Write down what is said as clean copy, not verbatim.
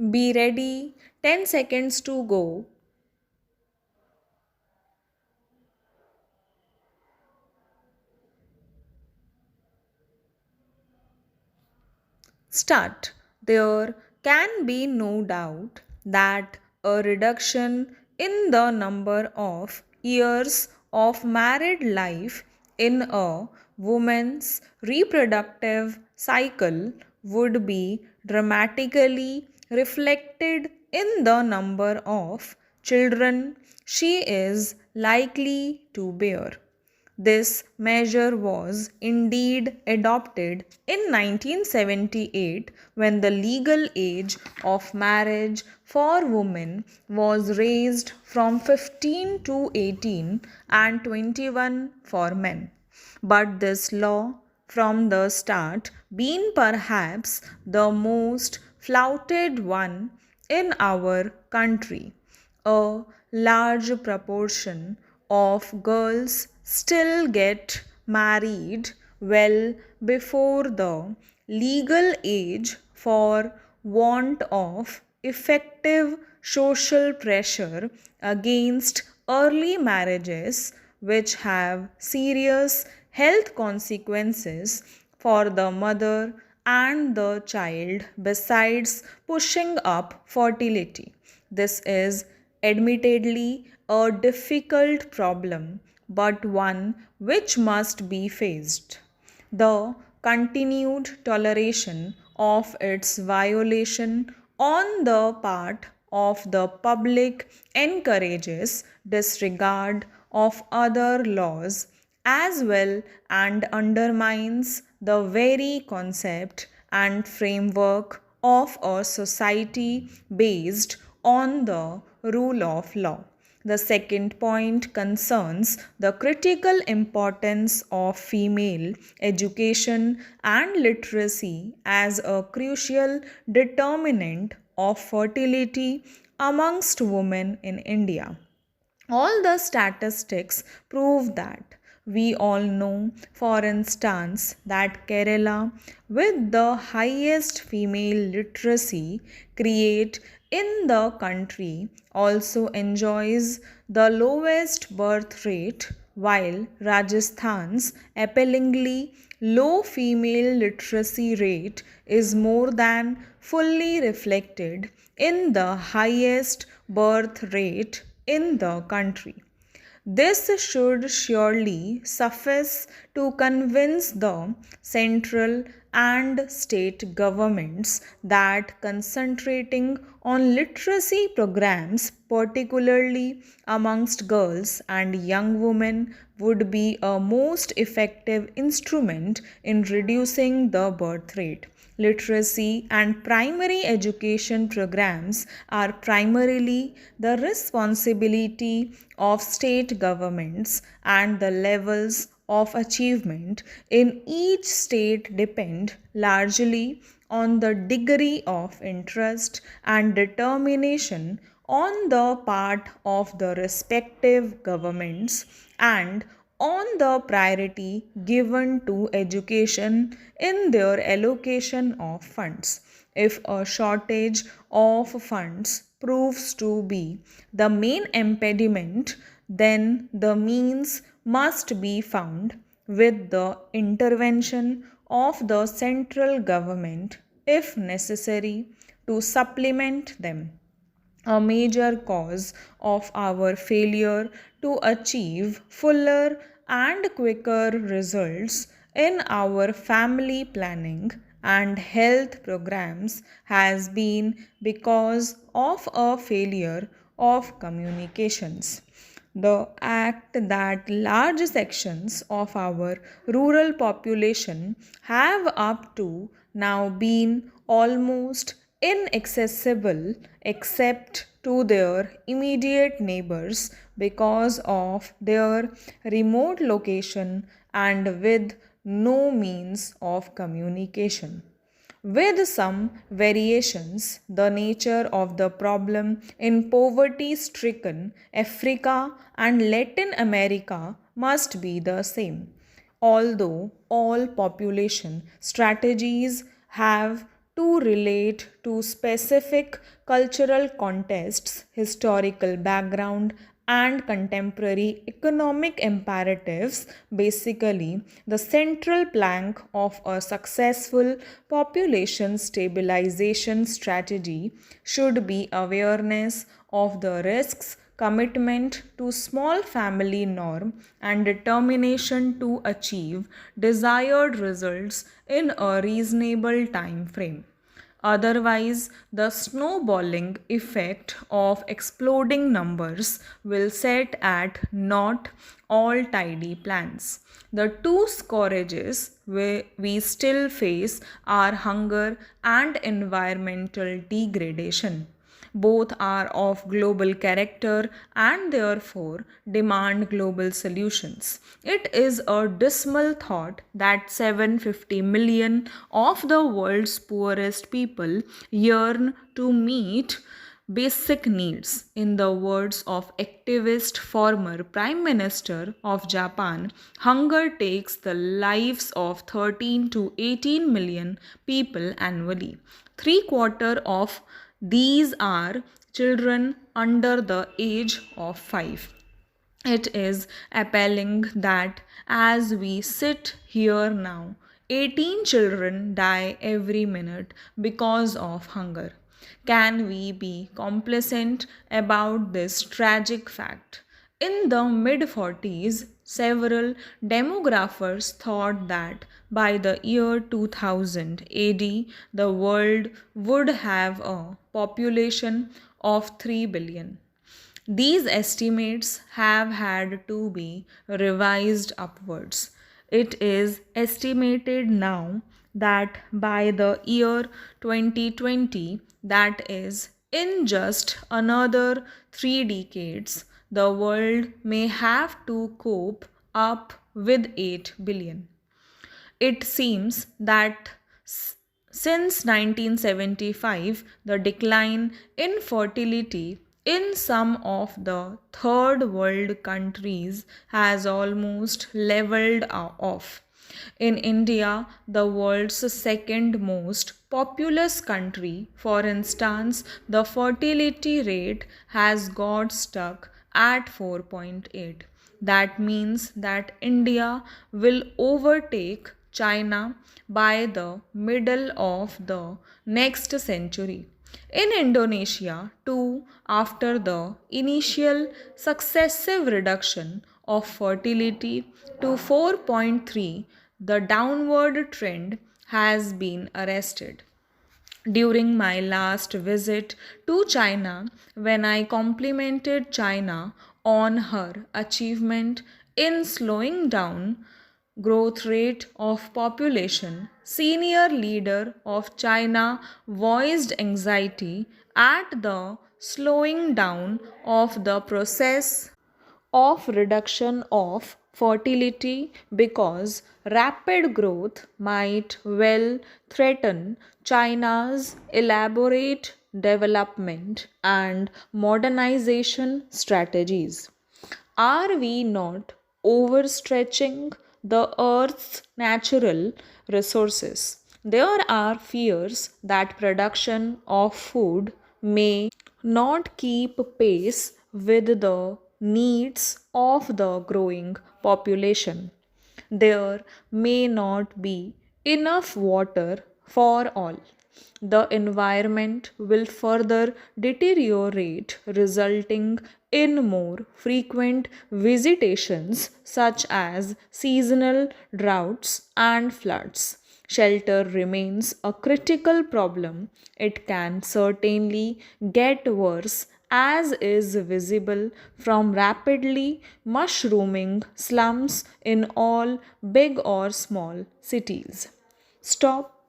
Be ready, 10 seconds to go. Start. There can be no doubt that a reduction in the number of years of married life in a woman's reproductive cycle would be dramatically reflected in the number of children she is likely to bear. This measure was indeed adopted in 1978 when the legal age of marriage for women was raised from 15 to 18 and 21 for men. But this law, from the start, been perhaps the most flouted one in our country. A large proportion of girls still get married well before the legal age for want of effective social pressure against early marriages, which have serious health consequences for the mother and the child besides pushing up fertility. This is admittedly a difficult problem, but one which must be faced. The continued toleration of its violation on the part of the public encourages disregard of other laws as well and undermines the very concept and framework of a society based on the rule of law. The second point concerns the critical importance of female education and literacy as a crucial determinant of fertility amongst women in India. All the statistics prove that. We all know, for instance, that Kerala, with the highest female literacy rate in the country, also enjoys the lowest birth rate, while Rajasthan's appallingly low female literacy rate is more than fully reflected in the highest birth rate in the country. This should surely suffice to convince the central and state governments that concentrating on literacy programs, particularly amongst girls and young women, would be a most effective instrument in reducing the birth rate. Literacy and primary education programs are primarily the responsibility of state governments, and the levels of achievement in each state depend largely on the degree of interest and determination on the part of the respective governments and on the priority given to education in their allocation of funds. If a shortage of funds proves to be the main impediment, then the means must be found with the intervention of the central government, if necessary, to supplement them. A major cause of our failure to achieve fuller and quicker results in our family planning and health programs has been because of a failure of communications. The act that large sections of our rural population have up to now been almost inaccessible except to their immediate neighbors because of their remote location and with no means of communication. With some variations, the nature of the problem in poverty stricken Africa and Latin America must be the same. Although all population strategies have to relate to specific cultural contexts, historical background, and contemporary economic imperatives. Basically, the central plank of a successful population stabilization strategy should be awareness of the risks, commitment to small family norm, and determination to achieve desired results in a reasonable time frame. Otherwise, the snowballing effect of exploding numbers will set at naught all tidy plans. The two scourges we still face are hunger and environmental degradation. Both are of global character and therefore demand global solutions. It is a dismal thought that 750 million of the world's poorest people yearn to meet basic needs. In the words of activist former Prime Minister of Japan, hunger takes the lives of 13 to 18 million people annually. Three quarter of these are children under the age of 5. It is appalling that as we sit here now, 18 children die every minute because of hunger. Can we be complacent about this tragic fact? In the mid 40s, several demographers thought that by the year 2000 AD, the world would have a population of 3 billion. These estimates have had to be revised upwards. It is estimated now that by the year 2020, that is, in just another 3 decades, the world may have to cope up with 8 billion. It seems that since 1975, the decline in fertility in some of the third world countries has almost leveled off. In India, the world's second most populous country, for instance, the fertility rate has got stuck at 4.8. That means that India will overtake China by the middle of the next century. In Indonesia, too, after the initial successive reduction of fertility to 4.3, the downward trend has been arrested. During my last visit to China, when I complimented China on her achievement in slowing down growth rate of population, senior leader of China voiced anxiety at the slowing down of the process of reduction of fertility because rapid growth might well threaten China's elaborate development and modernization strategies. Are we not overstretching the Earth's natural resources? There are fears that production of food may not keep pace with the needs of the growing population. There may not be enough water for all. The environment will further deteriorate, resulting in more frequent visitations such as seasonal droughts and floods. Shelter remains a critical problem. It can certainly get worse, as is visible from rapidly mushrooming slums in all big or small cities. Stop